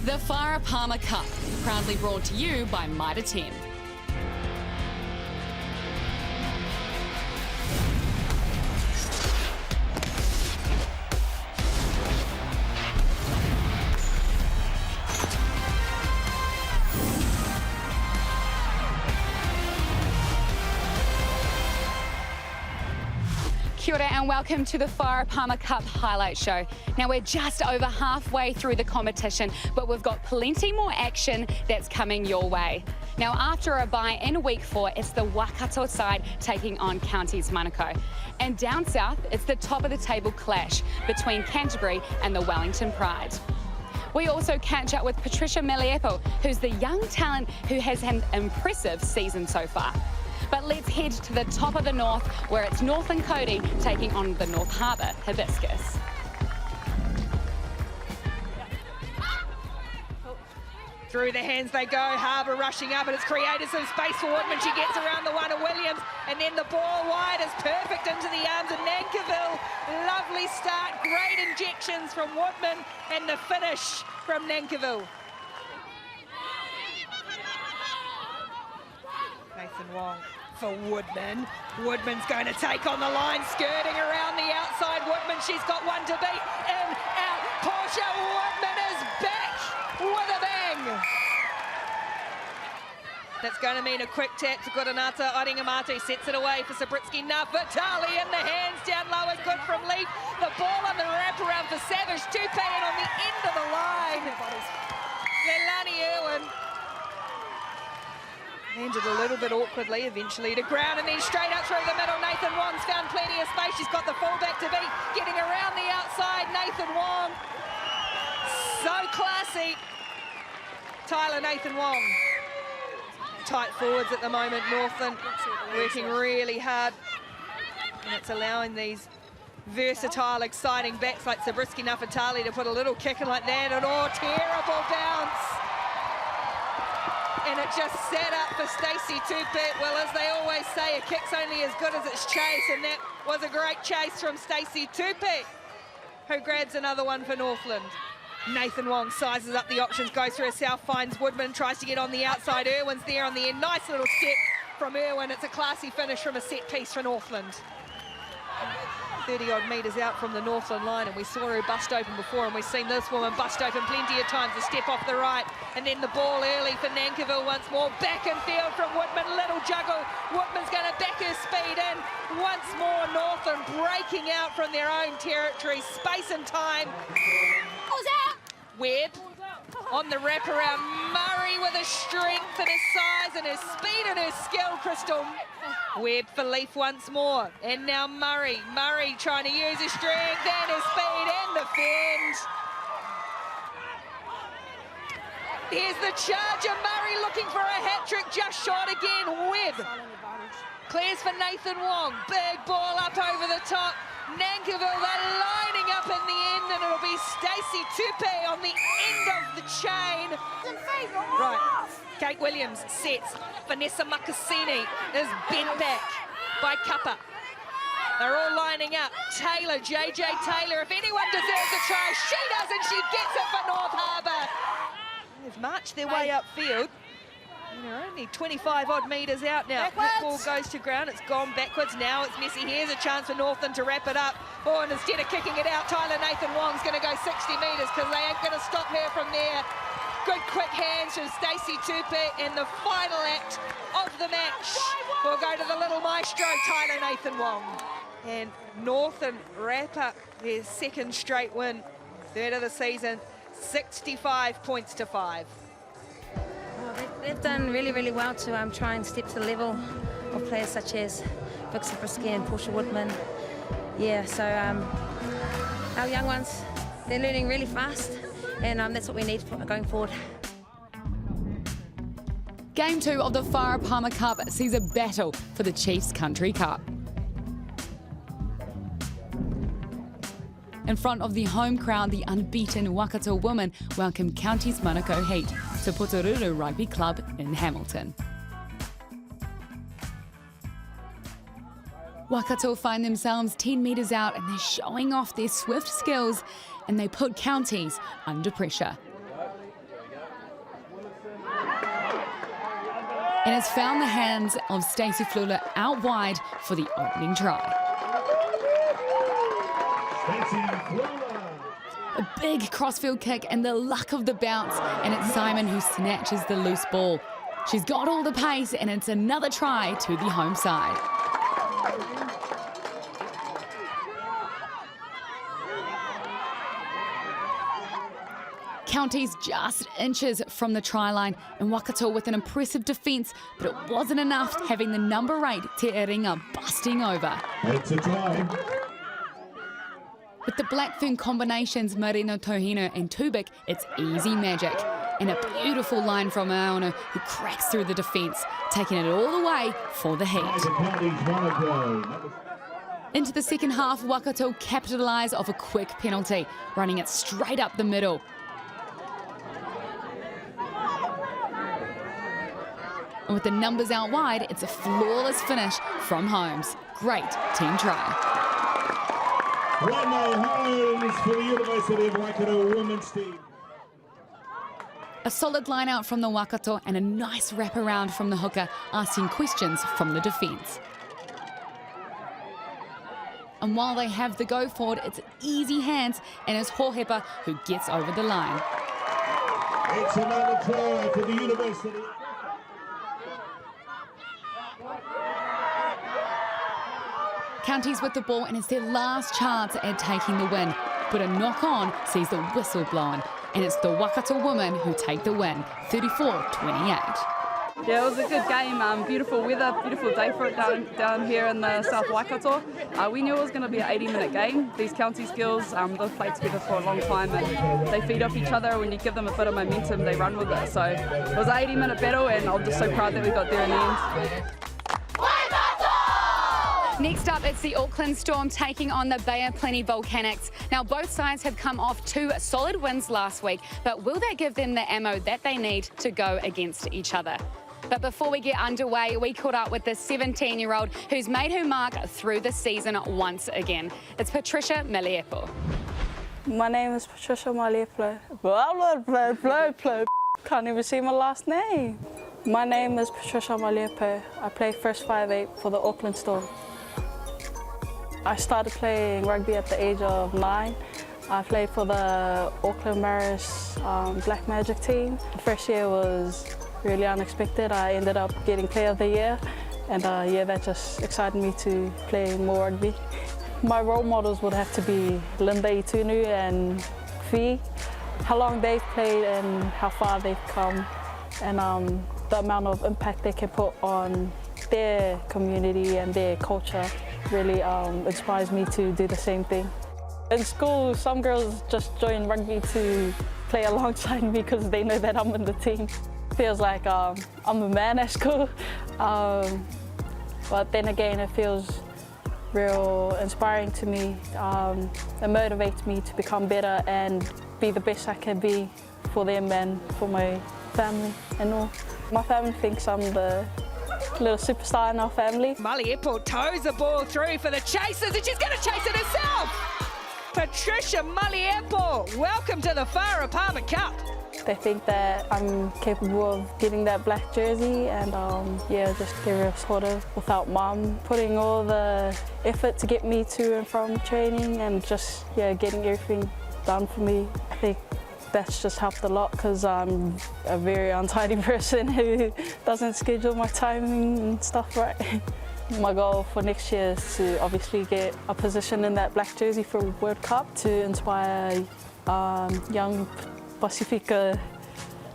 The Farah Palmer Cup, proudly brought to you by Mitre 10. Kia ora and welcome to the Farah Palmer Cup Highlights Show. Now we're just over halfway through the competition, but we've got plenty more action that's coming your way. Now after a bye in week 4, it's the Wakato side taking on Counties Manukau. And down south, it's the top of the table clash between Canterbury and the Wellington Pride. We also catch up with Patricia Maliepo, who's the young talent who has had an impressive season so far. But let's head to the top of the north, where it's Northland taking on the North Harbour Hibiscus. Through the hands they go, Harbour rushing up, and it's created some space for Woodman. She gets around the one of Williams, and then the ball wide is perfect into the arms of Nankiville. Lovely start, great injections from Woodman, and the finish from Nankiville. Nathan Wong for Woodman. Woodman's going to take on the line, skirting around the outside. Woodman, she's got one to beat. In, out, Portia Woodman is back with a bang. That's going to mean a quick tap to Guranata. Oringamate sets it away for Sabritsky. Now Vitali in the hands, down low is good from Leaf. The ball on the wraparound for Savage. Tupe in on the end of the line. Leilani Irwin landed a little bit awkwardly, eventually to ground, and then straight up through the middle. Nathan Wong's found plenty of space. She's got the fullback to beat, getting around the outside. Nathan Wong, so classy. Nathan Wong. Tight forwards at the moment. Northland working really hard, and it's allowing these versatile, exciting backs like Zabriskie Nafatali to put a little kick in like that, and oh, terrible bounce. And it just set up for Stacey Tupe. Well, as they always say, a kick's only as good as its chase, and that was a great chase from Stacey Tupe, who grabs another one for Northland. Nathan Wong sizes up the options, goes through herself, finds Woodman, tries to get on the outside. Irwin's there on the end. Nice little step from Irwin. It's a classy finish from a set piece for Northland. 30-odd metres out from the Northland line, and we saw her bust open before, and we've seen this woman bust open plenty of times. A step off the right, and then the ball early for Nankiville once more. Back in field from Woodman, little juggle. Woodman's going to back her speed in. Once more, Northland breaking out from their own territory. Space and time. Webb on the wraparound. Murray with his strength and his size and his speed and his skill, Crystal. Webb for Leaf once more, and now Murray. Murray trying to use his strength and his speed and the fend. Here's the charge of Murray looking for a hat-trick, just short again. Webb clears for Nathan Wong. Big ball up over the top. Nankiville, they're lining up in the end, and it'll be Stacey Tupe on the end of the chain. Right, Kate Williams sets. Vanessa Makasini is bent back by Kappa. They're all lining up. Taylor, JJ Taylor, if anyone deserves a try, she does, and she gets it for North Harbour. They've marched their way upfield. They're only 25-odd metres out now. That ball goes to ground. It's gone backwards. Now it's messy. Here's a chance for Northland to wrap it up. Oh, and instead of kicking it out, Nathan Wong's going to go 60 metres because they ain't going to stop her from there. Good quick hands from Stacey Tupe in the final act of the match. We'll go to the little maestro, Nathan Wong. And Northland wrap up their second straight win, third of the season, 65 points to 5. They've done really, really well to try and step to the level of players such as Vic Zabriskie and Portia Woodman. Yeah, so our young ones, they're learning really fast, and that's what we need going forward. Game 2 of the Farah Palmer Cup sees a battle for the Chiefs Country Cup. In front of the home crowd, the unbeaten Wakato women welcome Counties Manukau Heat to Putururu Rugby Club in Hamilton. Wakato find themselves 10 metres out, and they're showing off their swift skills, and they put Counties under pressure. and has found the hands of Stacey Flula out wide for the opening try. A big crossfield kick and the luck of the bounce, and it's Simon who snatches the loose ball. She's got all the pace, and it's another try to the home side. Counties just inches from the try line, and Wakato with an impressive defence, but it wasn't enough, having the number 8 Te Eringa busting over. It's a try. With the Blackfern combinations Marino Tohino and Tubik, it's easy magic. And a beautiful line from Aono, who cracks through the defence, taking it all the way for the heat. Into the second half, Wakato capitalise off a quick penalty, running it straight up the middle. And with the numbers out wide, it's a flawless finish from Holmes. Great team try. 1-0 Holmes for the University of Waikato women's team. A solid line out from the Wakato and a nice wraparound from the hooker, asking questions from the defence. And while they have the go forward, it's easy hands, and it's Hohepa who gets over the line. It's another try for the University. Counties with the ball, and it's their last chance at taking the win. But a knock-on sees the whistle blown, and it's the Wakato women who take the win, 34-28. Yeah, it was a good game. Beautiful weather, beautiful day for it down here in the South Waikato. We knew it was going to be an 80-minute game. These Counties girls, they've played together for a long time, and they feed off each other. When you give them a bit of momentum, they run with it. So it was an 80-minute battle, and I'm just so proud that we got there in the end. Next up, it's the Auckland Storm taking on the Bay of Plenty Volcanics. Now, both sides have come off 2 solid wins last week, but will that give them the ammo that they need to go against each other? But before we get underway, we caught up with the 17-year-old who's made her mark through the season once again. It's Patricia Maliepo. My name is Patricia Maliepo. Can't even see my last name. My name is Patricia Maliepo. I play first 5'8" for the Auckland Storm. I started playing rugby at the age of 9. I played for the Auckland Maris Black Magic team. The first year was really unexpected. I ended up getting Player of the Year, and yeah, that just excited me to play more rugby. My role models would have to be Linda Itunu and Fee, how long they've played and how far they've come, and the amount of impact they can put on their community and their culture really inspires me to do the same thing. In school, some girls just join rugby to play alongside me because they know that I'm in the team. Feels like I'm a man at school, but then again, it feels real inspiring to me. It motivates me to become better and be the best I can be for them and for my family and all. My family thinks I'm the little superstar in our family. Maliepo toes the ball through for the Chasers, and she's going to chase it herself. Patricia Maliepo, welcome to the Farah Palmer Cup. They think that I'm capable of getting that black jersey, and yeah, just get real supportive without Mum putting all the effort to get me to and from training and just, yeah, getting everything done for me. I think that's just helped a lot because I'm a very untidy person who doesn't schedule my timing and stuff right. My goal for next year is to obviously get a position in that black jersey for World Cup to inspire young Pasifika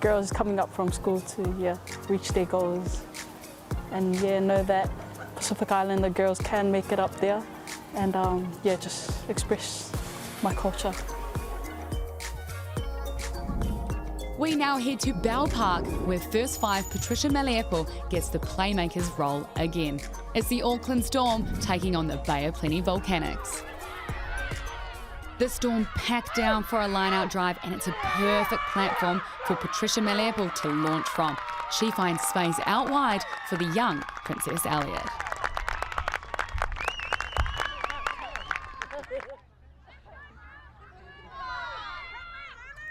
girls coming up from school to reach their goals and know that Pacific Islander girls can make it up there and just express my culture. We now head to Bell Park, where first 5 Patricia Maliepo gets the playmaker's role again. It's the Auckland Storm taking on the Bay of Plenty Volcanics. The Storm packed down for a line-out drive, and it's a perfect platform for Patricia Maliepo to launch from. She finds space out wide for the young Princess Elliott.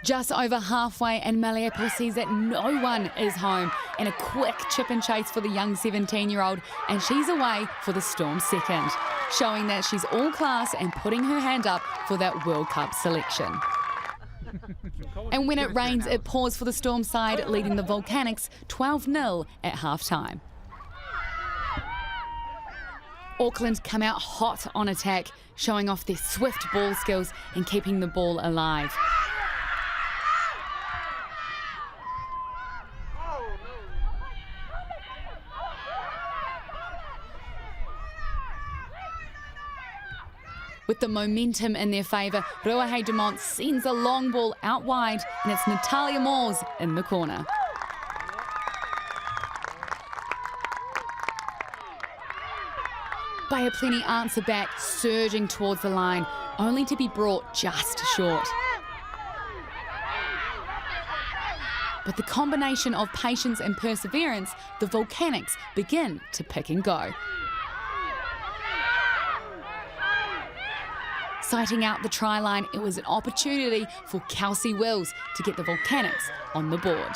Just over halfway, and Maliepo sees that no one is home, and a quick chip and chase for the young 17-year-old, and she's away for the Storm's second, showing that she's all class and putting her hand up for that World Cup selection. And when it rains, it pours for the Storm side, leading the Volcanics 12-0 at half-time. Auckland come out hot on attack, showing off their swift ball skills and keeping the ball alive. With the momentum in their favour, Ruahei Dumont sends a long ball out wide, and it's Natalia Moores in the corner. Bay of Plenty answer back, surging towards the line, only to be brought just short. But the combination of patience and perseverance, the Volcanics begin to pick and go. Sighting out the try line, it was an opportunity for Kelsey Wills to get the Volcanics on the board.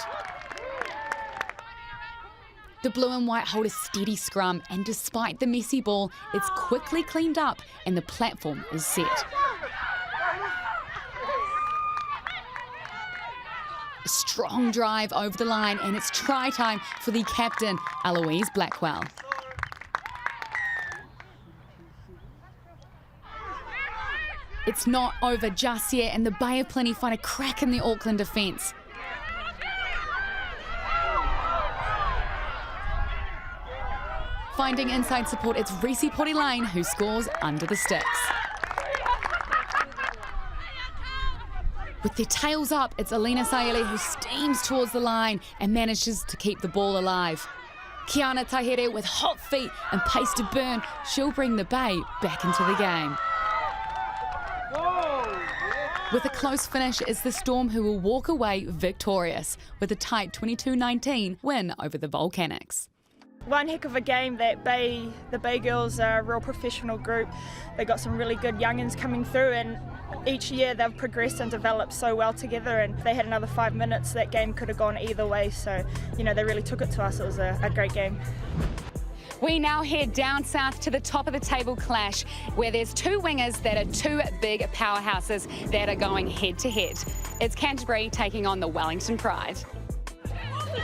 The blue and white hold a steady scrum, and despite the messy ball, it's quickly cleaned up and the platform is set. A strong drive over the line, and it's try time for the captain, Eloise Blackwell. It's not over just yet, and the Bay of Plenty find a crack in the Auckland defence. Finding inside support, it's Reese Porilane who scores under the sticks. With their tails up, it's Alina Saeli who steams towards the line and manages to keep the ball alive. Kiana Tahere with hot feet and pace to burn, she'll bring the Bay back into the game. With a close finish, it's the Storm who will walk away victorious with a tight 22-19 win over the Volcanics. One heck of a game. The Bay girls are a real professional group. They've got some really good youngins coming through, and each year they've progressed and developed so well together, and if they had another 5 minutes, that game could have gone either way. So, you know, they really took it to us. It was a great game. We now head down south to the top of the table clash, where there's two wingers that are two big powerhouses that are going head to head. It's Canterbury taking on the Wellington Pride.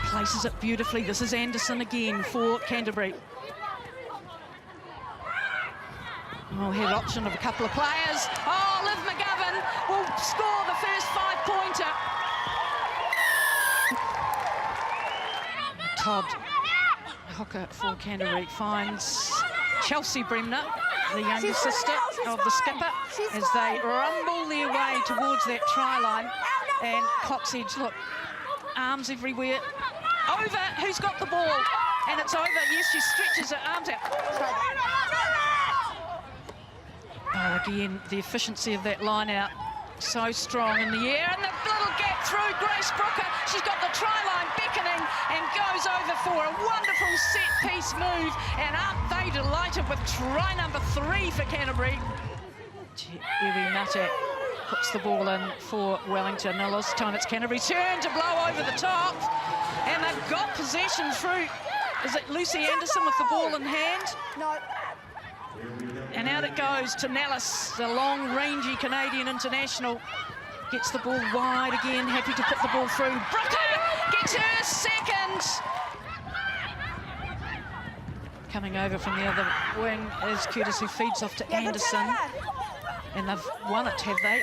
Places it beautifully. This is Anderson again for Canterbury. Oh, had option of a couple of players. Oh, Liv McGovern will score the first 5-pointer. Todd hooker for Canterbury finds Chelsea Bremner, the younger sister of the skipper, as they rumble their way towards that try line. And Coxedge, look, arms everywhere. Over, who's got the ball? And it's over. Yes, she stretches her arms out. Oh, again, the efficiency of that line out, so strong in the air. And the little gap through Grace Brooker. She's got the try line beckoning and goes over for a wonderful set-piece move. And aren't they delighted with try number 3 for Canterbury? Evie Nuttack puts the ball in for Wellington. Now this time it's Canterbury's turn to blow over the top. And they've got possession through, is it Lucy Anderson with the ball in hand? No. And out it goes to Nellis, the long, rangy Canadian international. Gets the ball wide again, happy to put the ball through. Brooker gets her second. Coming over from the other wing is Curtis, who feeds off to Anderson. And they've won it, have they?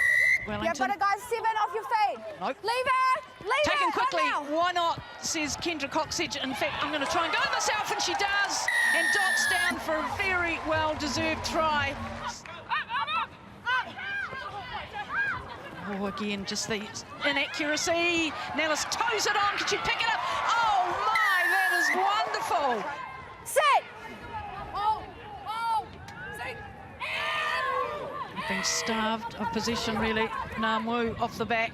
Wellington. Yeah, but guys, 7 off your feet. Nope. Leave it! Leave it! Taken quickly. Why not, says Kendra Coxedge. In fact, I'm going to try and go myself, and she does. And dots down for a very well-deserved try. Oh, again, just the inaccuracy. Nellis toes it on. Can she pick it up? Oh, my, that is wonderful. Sit! Been starved of possession, really. Namu off the back.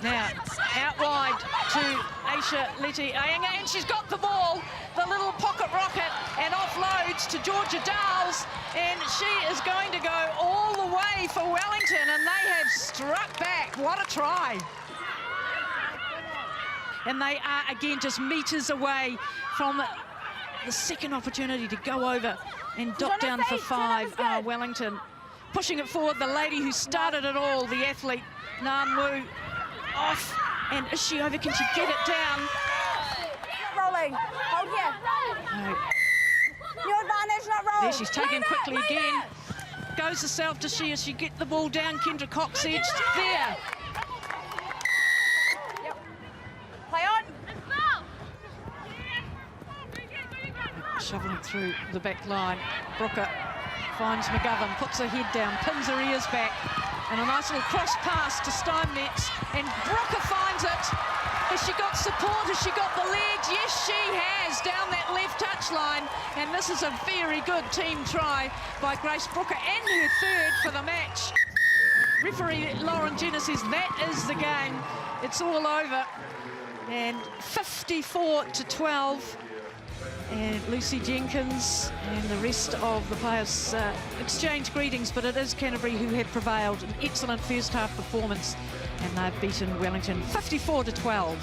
Now, out wide to Aisha Leti Ayanga, and she's got the ball, the little pocket rocket, and offloads to Georgia Dowles, and she is going to go all the way for Wellington, and they have struck back. What a try. and they are again just metres away from the second opportunity to go over and dot down for 5. Wellington pushing it forward. The lady who started it all, the athlete Nan Wu, off, and is she over? Can she get it down? Rolling. Hold here. No. Your advantage, not rolling. There she's taken quickly again. Goes herself to she as she get the ball down. Kendra Cox edged there. Yep. Play on. Shoveling through the back line. Brooker finds McGovern, puts her head down, pins her ears back, and a nice little cross pass to Steinmetz, and Brooker finds it. Has she got support? Has she got the legs? Yes, she has, down that left touchline, and this is a very good team try by Grace Brooker, and her third for the match. Referee Lauren Jenner says that is the game. It's all over, and 54-12. And Lucy Jenkins and the rest of the players exchange greetings, but it is Canterbury who have prevailed. An excellent first half performance, and they've beaten Wellington 54-12.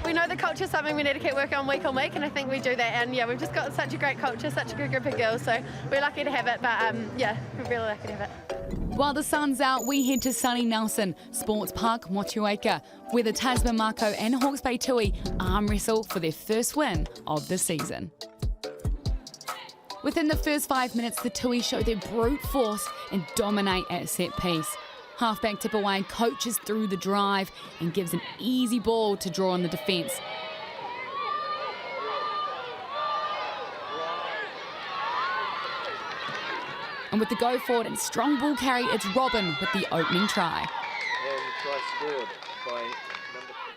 We know the culture is something we need to keep working on week, and I think we do that. And yeah, we've just got such a great culture, such a good group of girls, so we're lucky to have it, but yeah, we're really lucky to have it. While the sun's out, we head to sunny Nelson Sports Park, Motueka, where the Tasman Mako and Hawke's Bay Tui arm wrestle for their first win of the season. Within the first 5 minutes, the Tui show their brute force and dominate at set piece. Halfback Tipawai coaches through the drive and gives an easy ball to draw on the defence. And with the go forward and strong ball carry, it's Robin with the opening try.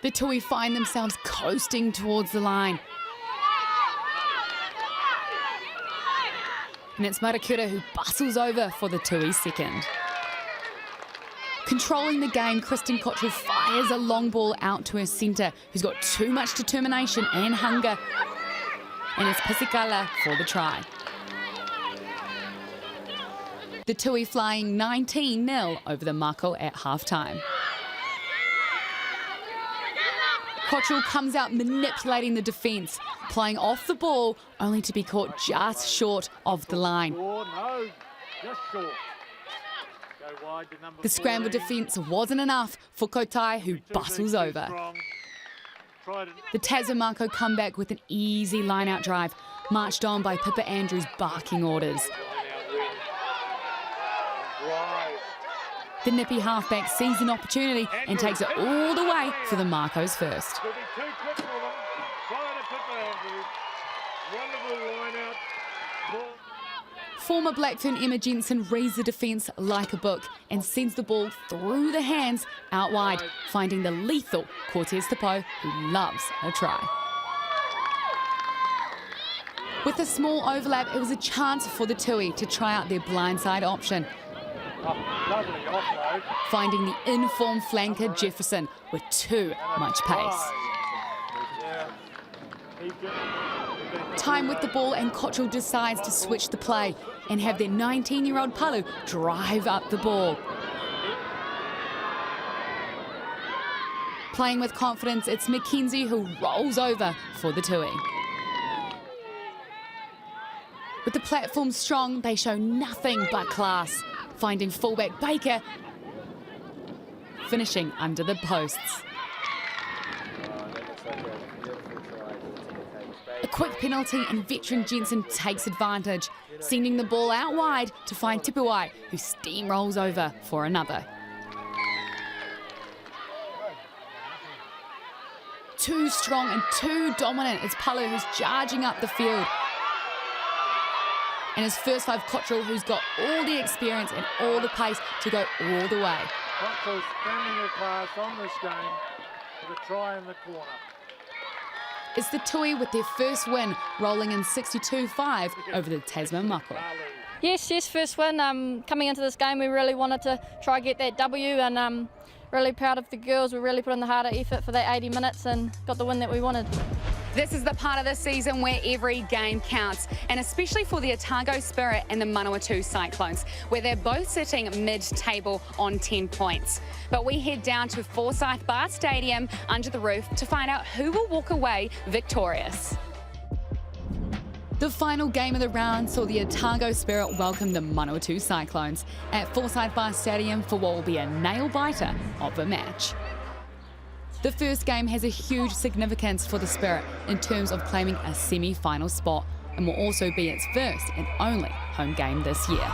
The Tui find themselves coasting towards the line. And it's Marakura who bustles over for the Tui second. Controlling the game, Kristen Cottrell fires a long ball out to her centre, who's got too much determination and hunger. And it's Pasifika for the try. The Tui flying 19-0 over the Mako at half-time. Cottrell comes out manipulating the defence, playing off the ball, only to be caught just short of the line. The scramble defence wasn't enough for Kotai, who bustles over. The Tasman Mako come back with an easy line-out drive, marched on by Pippa Andrews barking orders. The nippy halfback sees an opportunity and takes it all the way for the Marcos first. Former Blackfern Emma Jensen reads the defence like a book and sends the ball through the hands out wide, finding the lethal Cortez Tapo, who loves a try. With a small overlap, it was a chance for the Tui to try out their blindside option, finding the informed flanker Jefferson with too much pace. Time with the ball, and Cottrell decides to switch the play and have their 19-year-old Palu drive up the ball. Playing with confidence, it's Mackenzie who rolls over for the Tui. With the platform strong, they show nothing but class, finding fullback Baker, finishing under the posts. A quick penalty and veteran Jensen takes advantage, sending the ball out wide to find Tipawai, who steamrolls over for another. Too strong and too dominant is Palu, who's charging up the field. And his first 5, Cottrell, who's got all the experience and all the pace to go all the way. Cottrell standing a class on this game with a try in the corner. It's the Tui with their first win, rolling in 62-5 over the Tasman Mako. Yes, first win. Coming into this game, we really wanted to try and get that W, and really proud of the girls. We really put in the harder effort for that 80 minutes and got the win that we wanted. This is the part of the season where every game counts, and especially for the Otago Spirit and the Manawatu Cyclones, where they're both sitting mid-table on 10 points. But we head down to Forsyth Bar Stadium under the roof to find out who will walk away victorious. The final game of the round saw the Otago Spirit welcome the Manawatu Cyclones at Forsyth Bar Stadium for what will be a nail-biter of a match. The first game has a huge significance for the Spirit in terms of claiming a semi-final spot, and will also be its first and only home game this year.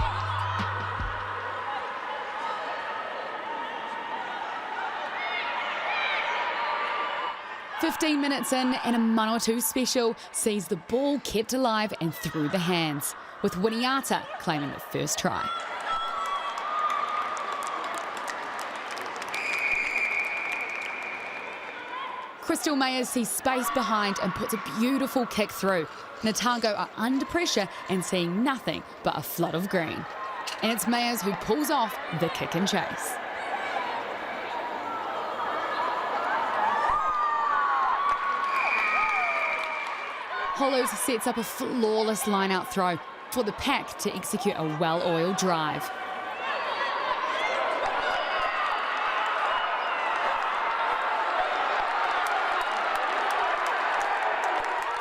"15 minutes in, and a Manawatu special sees the ball kept alive and through the hands, with Wairarapa claiming the first try. Crystal Mayers sees space behind and puts a beautiful kick through. Otago are under pressure and seeing nothing but a flood of green. And it's Mayers who pulls off the kick and chase. Hollows sets up a flawless line-out throw for the pack to execute a well-oiled drive.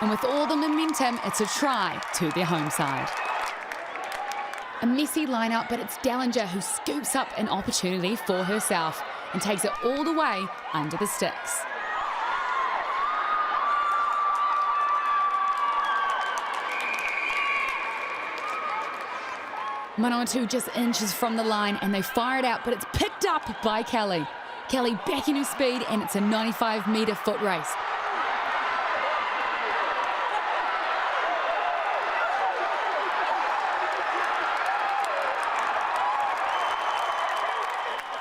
And with all the momentum, it's a try to their home side. A messy line-out, but it's Dallinger who scoops up an opportunity for herself and takes it all the way under the sticks. Manawatu just inches from the line and they fire it out, but it's picked up by Kelly. Kelly back in her speed, and it's a 95-metre foot race.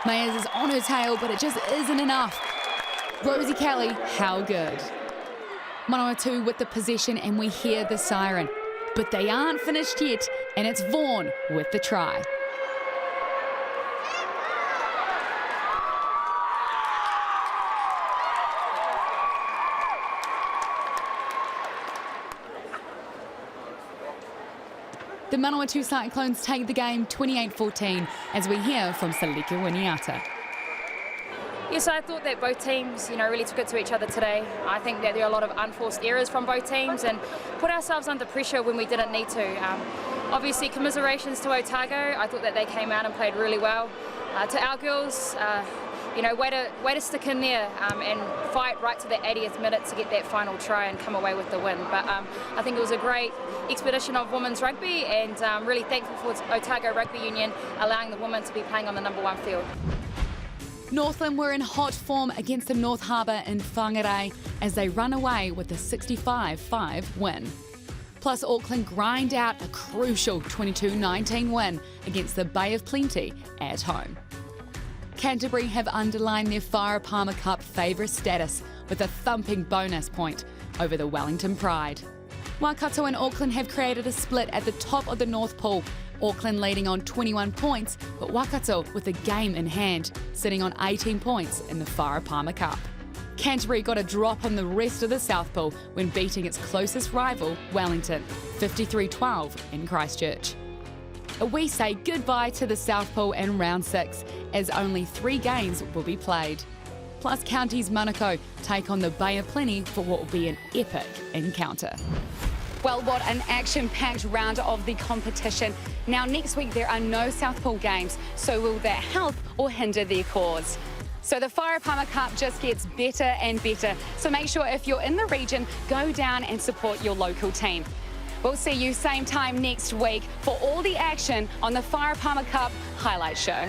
Mayers is on her tail, but it just isn't enough. Rosie Kelly, how good. Manawatu with the possession, and we hear the siren. But they aren't finished yet, and it's Vaughan with the try. The Manawatu Cyclones take the game 28-14 as we hear from Salika Winiata. Yes, I thought that both teams, really took it to each other today. I think that there are a lot of unforced errors from both teams and put ourselves under pressure when we didn't need to. Obviously, commiserations to Otago. I thought that they came out and played really well. To our girls, way to stick in there and fight right to the 80th minute to get that final try and come away with the win. But I think it was a great expedition of women's rugby, and really thankful for Otago Rugby Union allowing the women to be playing on the #1 field. Northland were in hot form against the North Harbour in Whangarei as they run away with a 65-5 win. Plus, Auckland grind out a crucial 22-19 win against the Bay of Plenty at home. Canterbury have underlined their Farah Palmer Cup favourite status with a thumping bonus point over the Wellington Pride. Wakato and Auckland have created a split at the top of the North Pool, Auckland leading on 21 points, but Wakato with a game in hand, sitting on 18 points in the Farah Palmer Cup. Canterbury got a drop on the rest of the South Pool when beating its closest rival, Wellington, 53-12 in Christchurch. We say goodbye to the South Pool in round 6, as only 3 games will be played. Plus, Counties Manukau take on the Bay of Plenty for what will be an epic encounter. Well, what an action-packed round of the competition. Now, next week there are no South Pool games, so will that help or hinder their cause? So the Farah Palmer Cup just gets better and better. So make sure if you're in the region, go down and support your local team. We'll see you same time next week for all the action on the Farah Palmer Cup Highlights Show.